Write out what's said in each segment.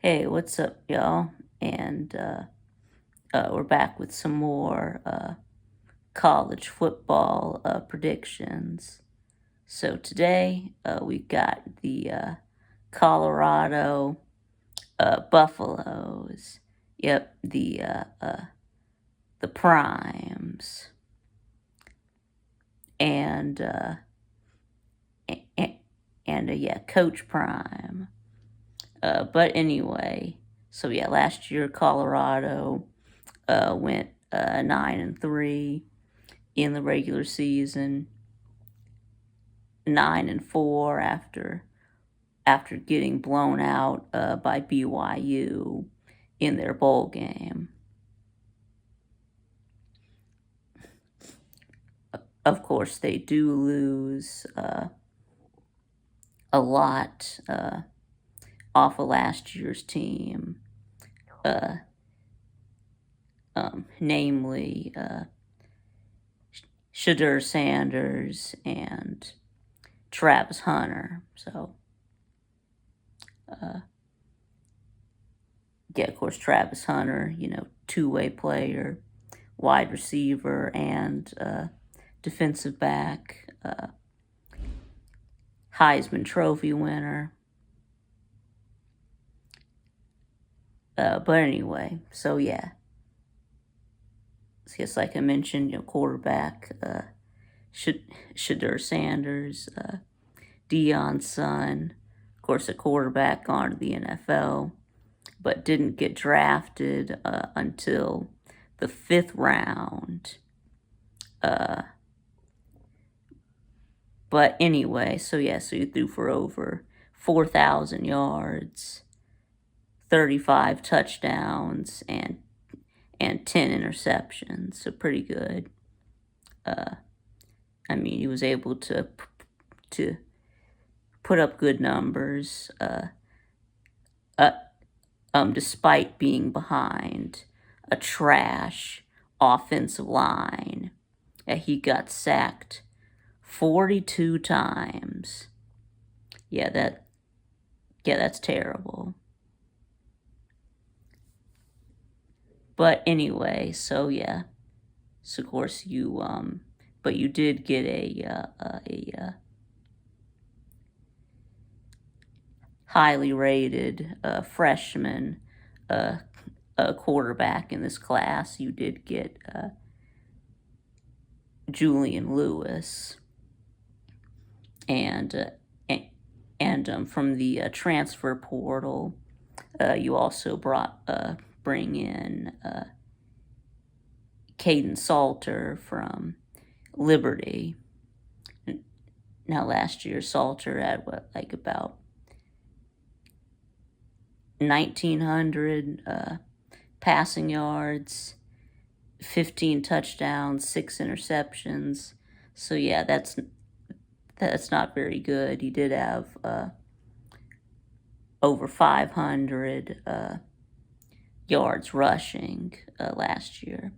Hey, what's up, y'all? And we're back with some more college football predictions. So today we got the Colorado Buffaloes. Yep, the Primes, and and, yeah, Coach Prime. But anyway, so yeah, last year Colorado went 9-3 in the regular season, 9-4 after getting blown out by BYU in their bowl game. Of course, they do lose a lot off of last year's team, uh, namely Shedeur Sanders and Travis Hunter. So, yeah, of course, Travis Hunter, two-way player, wide receiver, and defensive back, Heisman Trophy winner. But anyway, so yeah. So yes, like I mentioned, quarterback, Shedeur Sanders, Deion's son, of course, a quarterback gone to the NFL, but didn't get drafted until the 5th round. But anyway, so yeah, so he threw for over 4,000 yards, 35 touchdowns, and 10 interceptions. So pretty good. I mean, he was able to put up good numbers, despite being behind a trash offensive line. He got sacked 42 times. Yeah, that's terrible. But anyway, so yeah. So of course but you did get a highly rated freshman quarterback in this class. You did get Julian Lewis, and from the transfer portal, you also bring in Caden Salter from Liberty. Now, last year Salter had about 1,900 passing yards, 15 touchdowns, 6 interceptions. So yeah, that's not very good. He did have over 500 yards rushing last year.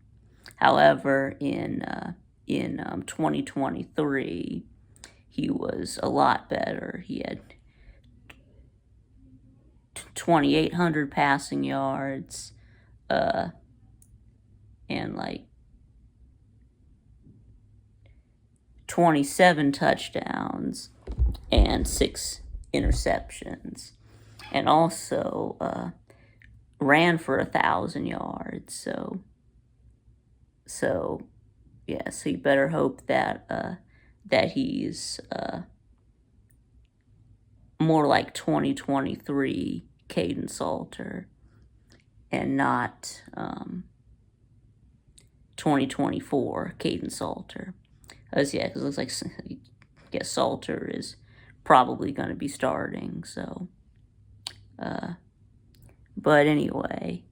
However, in 2023, he was a lot better. He had 2,800 passing yards, and 27 touchdowns and 6 interceptions, and also ran for 1,000 yards. So yeah, so you better hope that he's more like 2023 Caden Salter and not 2024 Caden Salter. Because it looks like Salter is probably going to be starting. So, but anyway,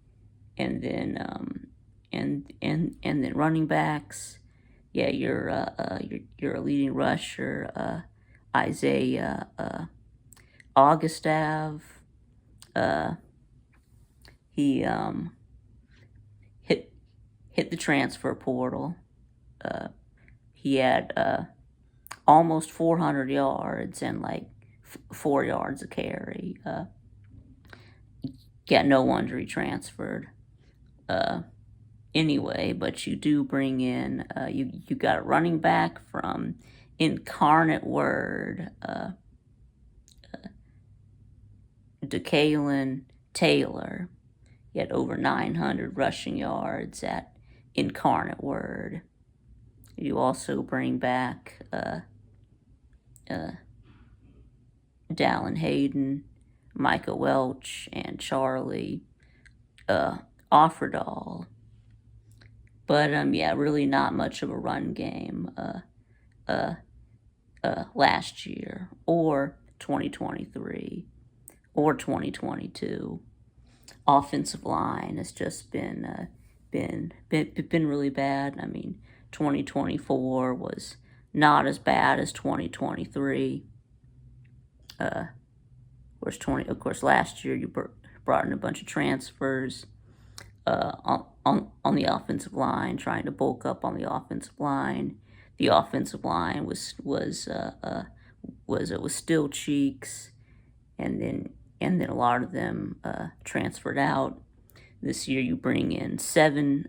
and then and then running backs. Yeah, you're a leading rusher, Isaiah Augustav. He hit the transfer portal. He had almost 400 yards and 4 yards a carry. Yeah, no wonder he transferred. Anyway, but you do bring in, you got a running back from Incarnate Word, DeKalin Taylor. He had over 900 rushing yards at Incarnate Word. You also bring back Dallin Hayden, Micah Welch, and Charlie Offerdahl. But yeah, really not much of a run game last year or 2023 or 2022. Offensive line has just been really bad. I mean, 2024 was not as bad as 2023. Of course, last year you brought in a bunch of transfers on the offensive line, trying to bulk up on the offensive line. The offensive line was still cheeks, and then a lot of them transferred out. This year you bring in 7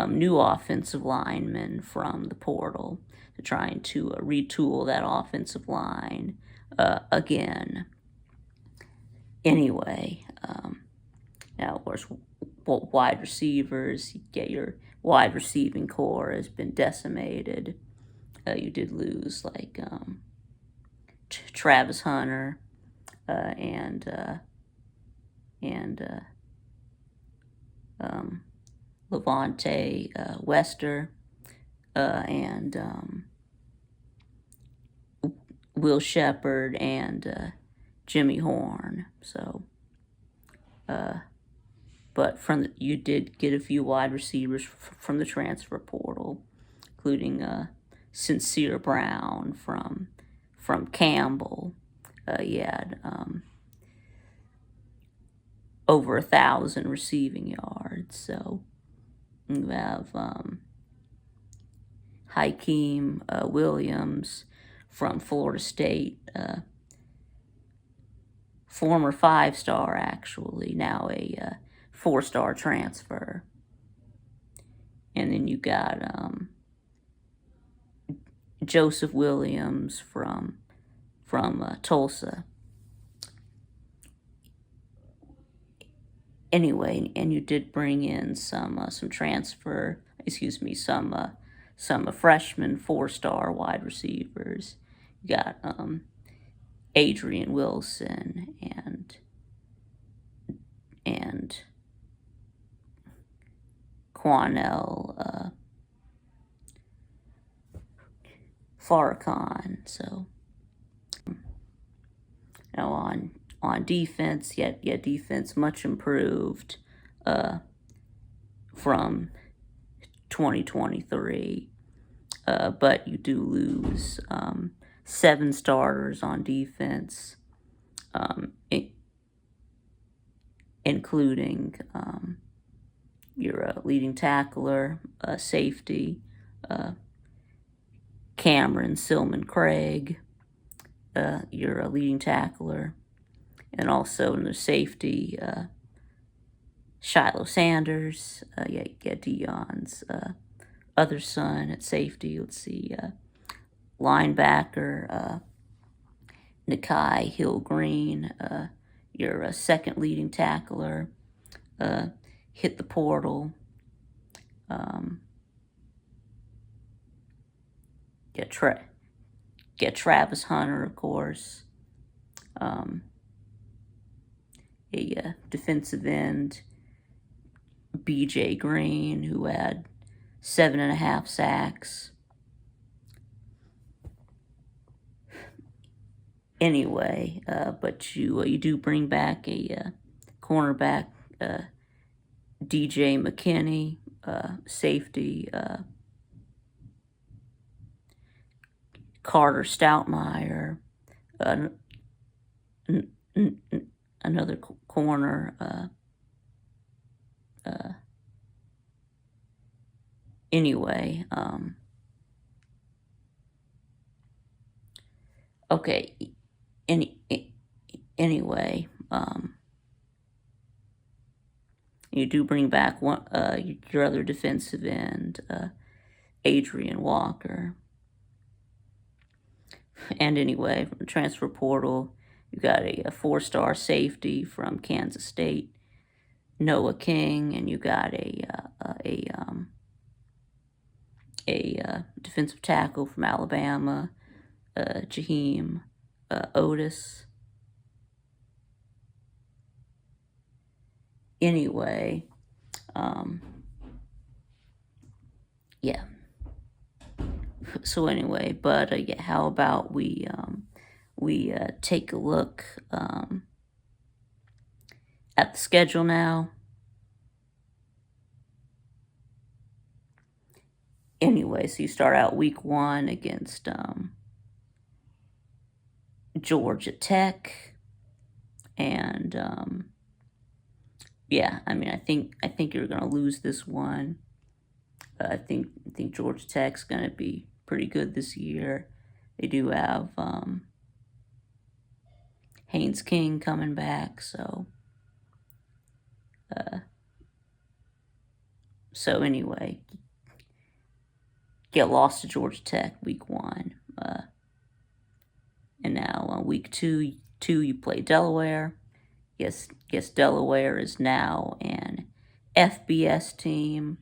new offensive linemen from the portal to trying to retool that offensive line again. Anyway, now of course, wide receivers, you get your wide receiving core has been decimated. You did lose like Travis Hunter and Levante Wester and Will Shepard and Jimmy Horn. So, but you did get a few wide receivers from the transfer portal, including Sincere Brown from Campbell. You had over 1,000 receiving yards. So you have Hakeem Williams from Florida State, former 5-star actually, now a 4-star transfer. And then you got Joseph Williams from Tulsa. Anyway, and you did bring in some freshman 4-star wide receivers. You got Adrian Wilson and Quanell Farrakhan. So now on defense, yet defense much improved from 2023, but you do lose 7 starters on defense, including your leading tackler, safety, Cameron Silman Craig, your leading tackler, and also in the safety, Shiloh Sanders, you get Deion's other son at safety. Let's see, linebacker, Nakai Hill Green, your second leading tackler, hit the portal. Get Travis Hunter, of course. A defensive end, BJ Green, who had 7.5 sacks. Anyway, but you do bring back a cornerback, DJ McKinney, safety, Carter Stoutmeyer, another corner. Anyway, okay. Anyway, You do bring back one your other defensive end, Adrian Walker. And anyway, from the transfer portal, you got a 4-star safety from Kansas State, Noah King, and you got a defensive tackle from Alabama, Jaheim Otis. Anyway, yeah. So anyway, but yeah, how about we take a look at the schedule now. Anyway, so you start out week 1 against Georgia Tech, and yeah, I mean, I think you're gonna lose this one. I think Georgia Tech's gonna be pretty good this year. They do have Haynes King coming back, so anyway, get lost to Georgia Tech week 1, and now on week 2 you play Delaware. Yes, Delaware is now an FBS team.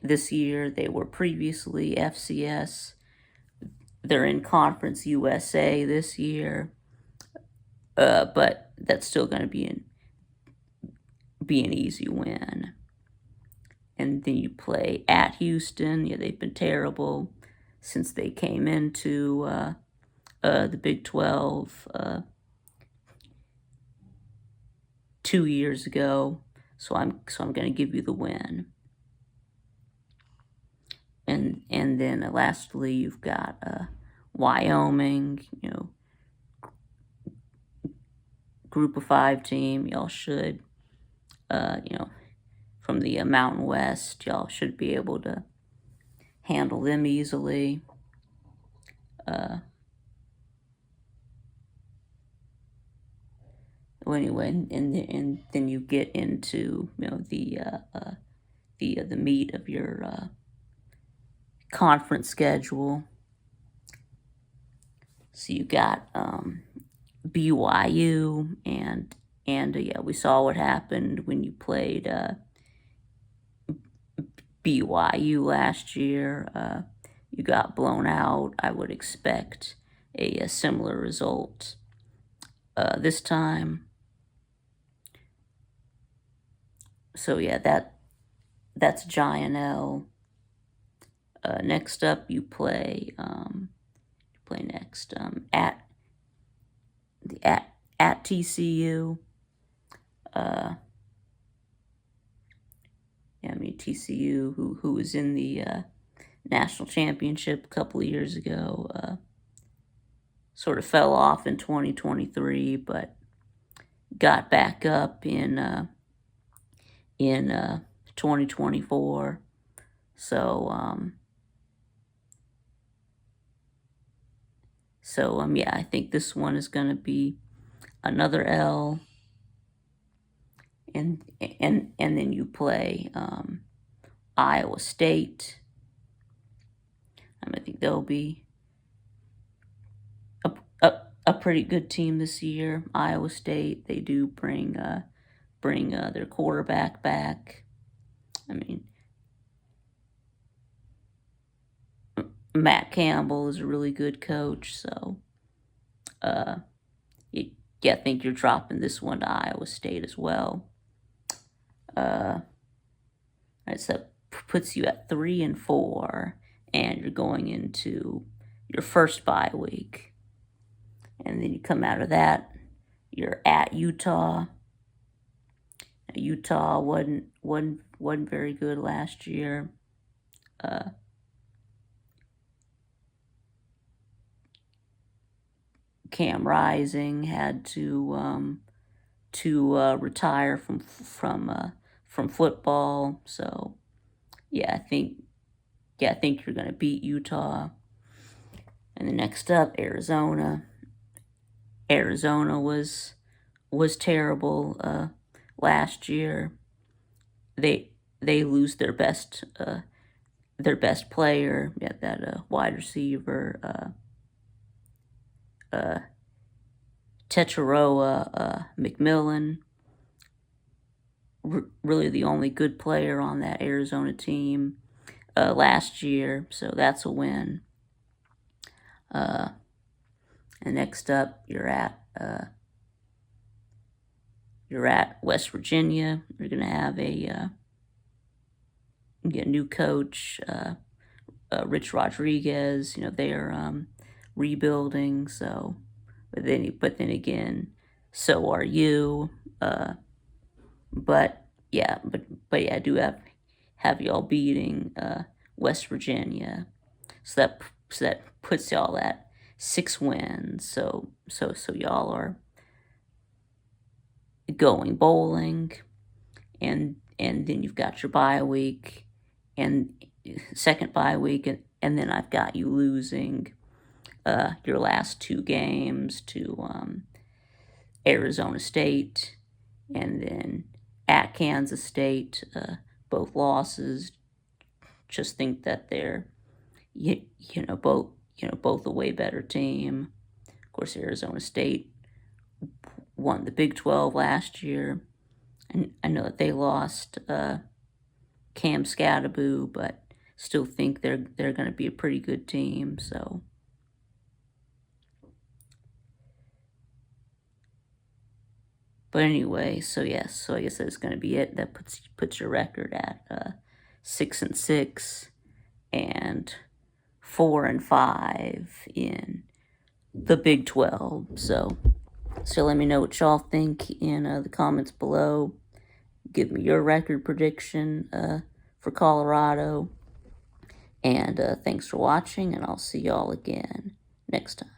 This year they were previously FCS. They're in Conference USA this year, but that's still going to be an easy win. And then you play at Houston. Yeah, they've been terrible since they came into the Big 12 2 years ago. So I'm going to give you the win. And then lastly, you've got Wyoming, Group of 5 team. Y'all should, from the Mountain West, y'all should be able to handle them easily. Well, anyway, and then you get into the meat of your conference schedule. So you got BYU, and yeah, we saw what happened when you played BYU last year. You got blown out. I would expect a similar result this time. So yeah, that's Giant L. Next up, you play next at TCU. Yeah, I mean TCU, who was in the national championship a couple of years ago, sort of fell off in 2023, but got back up in 2024. So yeah, I think this one is going to be another L. And then you play Iowa State. I think they'll be a pretty good team this year. Iowa State, they do bring their quarterback back. I mean, Matt Campbell is a really good coach, so I think you're dropping this one to Iowa State as well. All right, so that puts you at 3-4, and you're going into your first bye week. And then you come out of that, you're at Utah. Utah wasn't very good last year. Cam Rising had to retire from football. So yeah, I think you're gonna beat Utah. And then next up, Arizona. Arizona was terrible last year, they lose their best player, yeah, that wide receiver, Tetairoa McMillan, really the only good player on that Arizona team last year, so that's a win. And next up, you're at West Virginia. You're gonna have a new coach, Rich Rodriguez. They're rebuilding. So, but then again, so are you. But yeah, I do have y'all beating West Virginia. So that puts y'all at 6 wins. So y'all are going bowling, and then you've got your bye week, and second bye week, and then I've got you losing your last 2 games to Arizona State, and then at Kansas State, both losses. Just think that they're both a way better team. Of course, Arizona State won the Big 12 last year, and I know that they lost Cam Scadaboo, but still think they're going to be a pretty good team. So, but anyway, so yes, so I guess that's going to be it. That puts your record at 6-6 and 4-5 in the Big 12. So let me know what y'all think in the comments below. Give me your record prediction for Colorado. And thanks for watching, and I'll see y'all again next time.